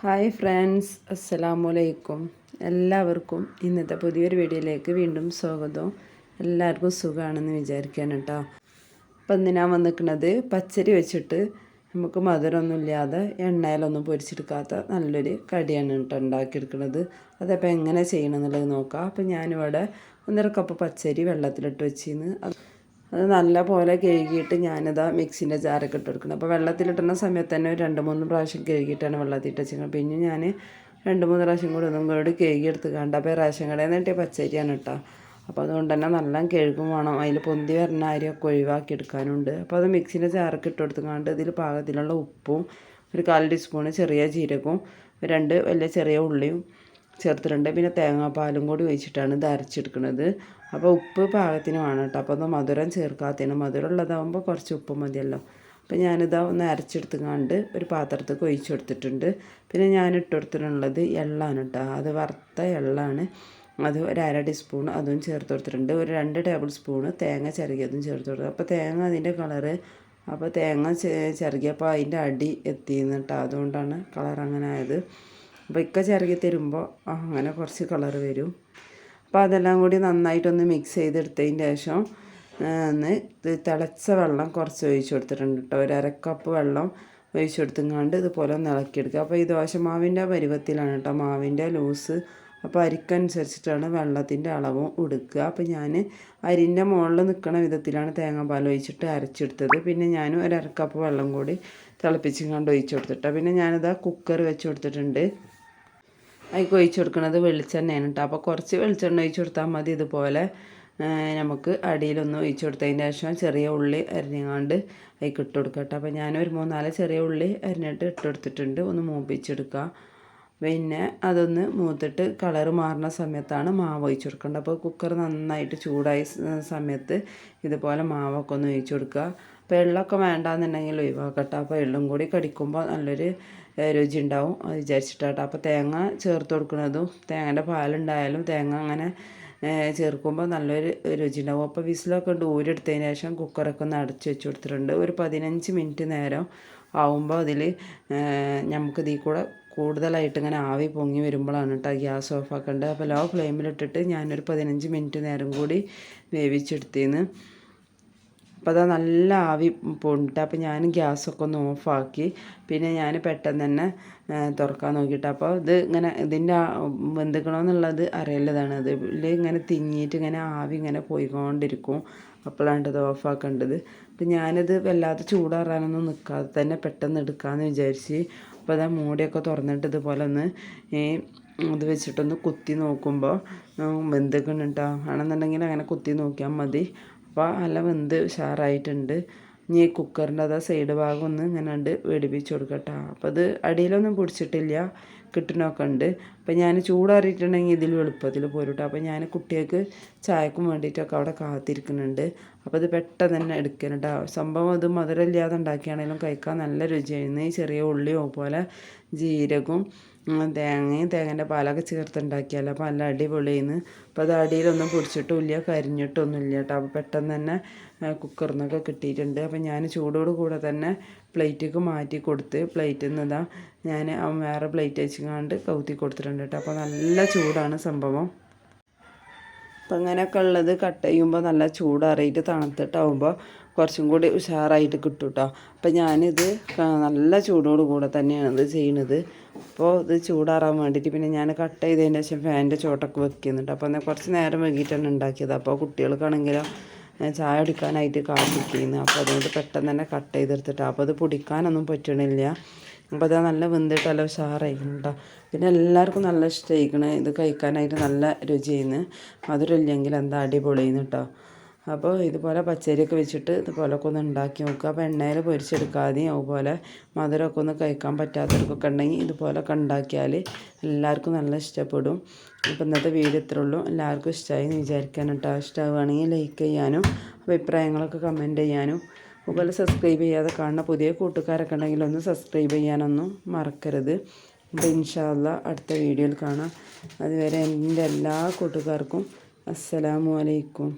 Hi friends, അസ്സലാമലൈക്കും. എല്ലാവർക്കും ഇന്നത്തെ പുതിയൊരു വീഡിയോയിലേക്ക് വീണ്ടും സ്വാഗതം. എല്ലാവർക്കും സുഖമാണെന്ന് വിചാരിക്കാണ് കേട്ടോ. അപ്പം ഇന്ന് ഞാൻ വന്നിരിക്കുന്നത് പച്ചരി വെച്ചിട്ട് നമുക്ക് മധുരമൊന്നുമില്ലാതെ എണ്ണയിലൊന്നും പൊരിച്ചെടുക്കാത്ത നല്ലൊരു കടിയാണ് കേട്ടോ ഉണ്ടാക്കിയെടുക്കുന്നത്. അതപ്പോൾ എങ്ങനെ ചെയ്യണം എന്നുള്ളത് നോക്കാം. അപ്പം ഞാനിവിടെ 1.5 കപ്പ് പച്ചരി വെള്ളത്തിലിട്ട് വെച്ചിരുന്നു. അത് നല്ല പോലെ കഴുകിയിട്ട് ഞാനിതാ മിക്സിൻ്റെ ജാറൊക്കെ ഇട്ട് കൊടുക്കണം. അപ്പോൾ വെള്ളത്തിലിട്ടുന്ന സമയത്ത് തന്നെ 2-3 പ്രാവശ്യം കഴുകിയിട്ടാണ് വെള്ളത്തിലിട്ട് വെച്ചിരിക്കുന്നത്. പിന്നെ ഞാൻ 2-3 പ്രാവശ്യം കൂടി ഒന്നും കൂടി കഴുകിയെടുത്ത് കണ്ട. അപ്പോൾ റേഷൻ കടയിൽ നിന്ന് കിട്ടിയ പച്ചരിയാണ് കേട്ടോ. അപ്പോൾ അതുകൊണ്ട് തന്നെ നല്ല കഴുകും വേണം. അതിൽ പൊന്തി വരുന്ന അരിയൊക്കെ ഒഴിവാക്കി എടുക്കാനുണ്ട്. അപ്പോൾ അത് മിക്സിൻ്റെ ജാറൊക്കെ ഇട്ട് കൊടുത്തുകൊണ്ട് ഇതിൽ പാകത്തിലുള്ള ഉപ്പും 1/4 ടീസ്പൂൺ ചെറിയ ജീരകവും 2 വലിയ ചെറിയ ഉള്ളിയും ചേർത്തിട്ടുണ്ട്. പിന്നെ തേങ്ങാപ്പാലും കൂടി ഒഴിച്ചിട്ടാണ് ഇത് അരച്ചെടുക്കുന്നത്. അപ്പോൾ ഉപ്പ് പാകത്തിന് വേണം കേട്ടോ. അപ്പോൾ അത് മധുരം ചേർക്കാത്തതിന്, മധുരം ഉള്ളതാകുമ്പോൾ കുറച്ച് ഉപ്പ് മതിയല്ലോ. അപ്പോൾ ഞാനിതാ ഒന്ന് അരച്ചെടുത്തുകൊണ്ട് ഒരു പാത്രത്തേക്ക് ഒഴിച്ചു കൊടുത്തിട്ടുണ്ട്. പിന്നെ ഞാൻ ഇട്ട് കൊടുത്തിട്ടുള്ളത് എള്ളാണ് കേട്ടോ. അത് വറുത്ത എള്ളാണ്. അത് 1/2 ടീസ്പൂൺ അതും ചേർത്ത് കൊടുത്തിട്ടുണ്ട്. ഒരു 2 ടേബിൾ സ്പൂണ് തേങ്ങ ചിരകിയതും ചേർത്ത് കൊടുത്തു. അപ്പോൾ തേങ്ങ അതിൻ്റെ കളറ്, അപ്പോൾ തേങ്ങ ചിരകിയപ്പോൾ അതിൻ്റെ അടി എത്തിയെന്ന് കേട്ടോ. അതുകൊണ്ടാണ് കളർ അങ്ങനെ ആയത്. അപ്പോൾ ചിരകി തരുമ്പോൾ അങ്ങനെ കുറച്ച് കളർ വരും. അപ്പോൾ അതെല്ലാം കൂടി നന്നായിട്ടൊന്ന് മിക്സ് ചെയ്തെടുത്തതിന് ശേഷം ഒന്ന് തിളച്ച വെള്ളം കുറച്ച് ഒഴിച്ച് കൊടുത്തിട്ടുണ്ട് കേട്ടോ. 1/2 കപ്പ് വെള്ളം ഒഴിച്ച് കൊടുത്തുകൊണ്ട് ഇതുപോലെ ഒന്ന് ഇളക്കിയെടുക്കുക. അപ്പോൾ ഈ ദോശമാവിൻ്റെ പരുവത്തിലാണ് കേട്ടോ മാവിൻ്റെ ലൂസ്. അപ്പോൾ അരിക്കനുസരിച്ചിട്ടാണ് വെള്ളത്തിൻ്റെ അളവും എടുക്കുക. അപ്പോൾ ഞാൻ അരിൻ്റെ മുകളിൽ നിൽക്കുന്ന വിധത്തിലാണ് തേങ്ങാപ്പാൽ ഒഴിച്ചിട്ട് അരച്ചെടുത്തത്. പിന്നെ ഞാൻ 1/2 കപ്പ് വെള്ളം കൂടി തിളപ്പിച്ചും കൊണ്ട് ഒഴിച്ച് കൊടുത്തിട്ടാണ്. പിന്നെ ഞാനിതാ കുക്കർ വെച്ച് കൊടുത്തിട്ടുണ്ട്. അതിലേക്ക് ഒഴിച്ച് കൊടുക്കുന്നത് വെളിച്ചെണ്ണയാണ് കേട്ടോ. അപ്പോൾ കുറച്ച് വെളിച്ചെണ്ണ ഒഴിച്ച് കൊടുത്താൽ മതി. ഇതുപോലെ നമുക്ക് അടിയിലൊന്ന് ഒഴിച്ച് കൊടുത്തതിന് ശേഷം ചെറിയ ഉള്ളി അരിഞ്ഞാണ്ട് അതിലേക്ക് ഇട്ട് കൊടുക്കുക കേട്ടോ. അപ്പോൾ ഞാനൊരു 3-4 ചെറിയ ഉള്ളി അരിഞ്ഞിട്ട് ഇട്ട് കൊടുത്തിട്ടുണ്ട്. ഒന്ന് മൂപ്പിച്ചെടുക്കുക. പിന്നെ അതൊന്ന് മൂത്തിട്ട് കളറ് മാറുന്ന സമയത്താണ് മാവ് ഒഴിച്ച് കൊടുക്കേണ്ടത്. അപ്പോൾ കുക്കർ നന്നായിട്ട് ചൂടായ സമയത്ത് ഇതുപോലെ മാവൊക്കെ ഒന്ന് ഒഴിച്ച് കൊടുക്കുക. അപ്പോൾ എള്ളൊക്കെ വേണ്ടാന്നുണ്ടെങ്കിൽ ഒഴിവാക്കട്ടെ. അപ്പോൾ എള്ളും കൂടി കടിക്കുമ്പോൾ നല്ലൊരു രുചി ഉണ്ടാവും, അത് വിചാരിച്ചിട്ടാട്ടോ. അപ്പോൾ തേങ്ങ ചേർത്ത് കൊടുക്കുന്നതും തേങ്ങേൻ്റെ പാലുണ്ടായാലും തേങ്ങ അങ്ങനെ ചേർക്കുമ്പോൾ നല്ലൊരു രുചി ഉണ്ടാവും. അപ്പോൾ വിസിലൊക്കെ ഉണ്ട് ഊരെടുത്തതിന് ശേഷം കുക്കറൊക്കെ ഒന്ന് അടച്ച് വെച്ച് കൊടുത്തിട്ടുണ്ട്. ഒരു 15 മിനിറ്റ് നേരം ആവുമ്പോൾ അതിൽ നമുക്ക് ഇതിൽ കൂടെ കൂടുതലായിട്ട് ഇങ്ങനെ ആവി പൊങ്ങി വരുമ്പോഴാണ് കേട്ടോ ഗ്യാസ് ഓഫ് ആക്കേണ്ടത്. അപ്പോൾ ലോ ഫ്ലെയിമിലിട്ടിട്ട് ഞാനൊരു 15 മിനിറ്റ് നേരം കൂടി വേവിച്ചെടുത്തിന്ന്. അപ്പോൾ അത് നല്ല ആവി പോണ്ടിട്ട്. അപ്പോൾ ഞാൻ ഗ്യാസൊക്കെ ഒന്ന് ഓഫാക്കി. പിന്നെ ഞാൻ പെട്ടെന്ന് തന്നെ തുറക്കാൻ നോക്കിയിട്ട് അപ്പോൾ ഇത് ഇങ്ങനെ ഇതിൻ്റെ വെന്തുക്കണമെന്നുള്ളത് അറിയേണ്ടതാണ്. ഇതിൽ ഇങ്ങനെ തിങ്ങിയിട്ട് ഇങ്ങനെ ആവി ഇങ്ങനെ പോയിക്കൊണ്ടിരിക്കും. അപ്പോഴാണ് ഇത് ഓഫാക്കേണ്ടത്. അപ്പോൾ ഞാനിത് വല്ലാതെ ചൂടാറാനൊന്നും നിൽക്കാതെ തന്നെ പെട്ടെന്ന് എടുക്കാമെന്ന് വിചാരിച്ച്. അപ്പോൾ അതാ മൂടിയൊക്കെ തുറന്നിട്ട് ഇതുപോലെ ഒന്ന് ഇത് വെച്ചിട്ടൊന്ന് കുത്തി നോക്കുമ്പോൾ വെന്തുക്കണം കേട്ടോ. ആണെന്നുണ്ടെങ്കിൽ അങ്ങനെ കുത്തി നോക്കിയാൽ മതി. അപ്പോൾ നല്ല വെന്ത് ഉഷാറായിട്ടുണ്ട്. ഇനി കുക്കറിൻ്റെ അതാ സൈഡ് ഭാഗം ഒന്ന് ഇങ്ങനെ ഉണ്ട് വെടിപ്പിച്ച് കൊടുക്കട്ടോ. അപ്പോൾ അത് അടിയിലൊന്നും പിടിച്ചിട്ടില്ല, കിട്ടണമൊക്കെ ഉണ്ട്. അപ്പോൾ ഞാൻ ചൂടാറിയിട്ടുണ്ടെങ്കിൽ ഇതിൽ എളുപ്പത്തിൽ പോരും. അപ്പോൾ ഞാൻ കുട്ടികൾക്ക് ചായക്കും വേണ്ടിയിട്ടൊക്കെ അവിടെ കാത്തിരിക്കുന്നുണ്ട്. അപ്പോൾ ഇത് പെട്ടെന്ന് തന്നെ എടുക്കണം കേട്ടോ. സംഭവം ഇത് മധുരമില്ലാതെ ഉണ്ടാക്കിയാണെങ്കിലും കഴിക്കാൻ നല്ല രുചിയായിരുന്നു. ഈ ചെറിയ ഉള്ളിയോ പോലെ ജീരകവും തേങ്ങയും തേങ്ങേൻ്റെ പാലൊക്കെ ചേർത്തുണ്ടാക്കിയാലോ. അപ്പോൾ നല്ല അടിപൊളിയായിരുന്നു. അപ്പോൾ അത് അടിയിലൊന്നും പൊടിച്ചിട്ടുമില്ല, കരിഞ്ഞിട്ടൊന്നുമില്ല കേട്ടോ. അപ്പോൾ പെട്ടെന്ന് തന്നെ കുക്കറിൽ നിന്നൊക്കെ കിട്ടിയിട്ടുണ്ട്. അപ്പോൾ ഞാൻ ചൂടോട് കൂടെ തന്നെ പ്ലേറ്റിലേക്ക് മാറ്റി കൊടുത്ത് പ്ലേറ്റിൽ നിന്ന് ഇതാ ഞാൻ വേറെ പ്ലേറ്റ് വെച്ചുകൊണ്ട് കൗത്തി കൊടുത്തിട്ടുണ്ട് കേട്ടോ. അപ്പോൾ നല്ല ചൂടാണ് സംഭവം. അപ്പം അങ്ങനെയൊക്കെ ഉള്ളത് കട്ട് ചെയ്യുമ്പോൾ നല്ല ചൂടാറിയിട്ട് തണുത്തിട്ടാവുമ്പോൾ കുറച്ചും കൂടി ഉഷാറായിട്ട് കിട്ടും കേട്ടോ. അപ്പം ഞാനിത് നല്ല ചൂടോട് കൂടെ തന്നെയാണ് ഇത് ചെയ്യുന്നത്. അപ്പോൾ ഇത് ചൂടാറാൻ വേണ്ടിയിട്ട് പിന്നെ ഞാൻ കട്ട് ചെയ്തതിന് ശേഷം ഫാനിൻ്റെ ചോട്ടൊക്കെ വെക്കുന്നുണ്ട്. അപ്പോൾ എന്നാൽ കുറച്ച് നേരം വൈകിട്ടാണ് ഉണ്ടാക്കിയത്. അപ്പോൾ കുട്ടികൾക്കാണെങ്കിലും ചായ കുടിക്കാനായിട്ട് കാത്തിരിക്കുന്നു. അപ്പോൾ അതുകൊണ്ട് പെട്ടെന്ന് തന്നെ കട്ട് ചെയ്തെടുത്തിട്ടാണ്. അപ്പോൾ അത് പൊടിക്കാനൊന്നും പറ്റണില്ല. അപ്പോൾ അത് നല്ല വെന്തിട്ട് നല്ല ഉഷാറായിരിക്കണം കേട്ടോ. പിന്നെ എല്ലാവർക്കും നല്ല ഇഷ്ടമായിരിക്കണം. ഇത് കഴിക്കാനായിട്ട് നല്ല രുചിയെന്ന്. മധുരമില്ലെങ്കിൽ എന്താ അടിപൊളിയെന്ന് കേട്ടോ. അപ്പോൾ ഇതുപോലെ പച്ചരിയൊക്കെ വെച്ചിട്ട് ഇതുപോലൊക്കെ ഒന്ന് ഉണ്ടാക്കി നോക്കുക. അപ്പോൾ എണ്ണയിൽ പൊരിച്ചെടുക്കാതെയും അതുപോലെ മധുരമൊക്കെ ഒന്ന് കഴിക്കാൻ പറ്റാത്തവർക്കൊക്കെ ഉണ്ടെങ്കിൽ ഇതുപോലൊക്കെ ഉണ്ടാക്കിയാൽ എല്ലാവർക്കും നല്ല ഇഷ്ടപ്പെടും. അപ്പോൾ ഇന്നത്തെ വീഡിയോ ഇത്രേ ഉള്ളൂ. എല്ലാവർക്കും ഇഷ്ടമായി എന്ന് വിചാരിക്കാൻ കേട്ടോ. ഇഷ്ടമാവുകയാണെങ്കിൽ ലൈക്ക് ചെയ്യാനും അഭിപ്രായങ്ങളൊക്കെ കമൻറ്റ് ചെയ്യാനും അതുപോലെ സബ്സ്ക്രൈബ് ചെയ്യാതെ കാണുന്ന പുതിയ കൂട്ടുകാരൊക്കെ ഉണ്ടെങ്കിൽ ഒന്ന് സബ്സ്ക്രൈബ് ചെയ്യാനൊന്നും മറക്കരുത്. അപ്പോൾ ഇൻഷാ അല്ലാഹ് അടുത്ത വീഡിയോയിൽ കാണാം. അതുവരെ എൻ്റെ എല്ലാ കൂട്ടുകാർക്കും അസ്സലാമു അലൈക്കും.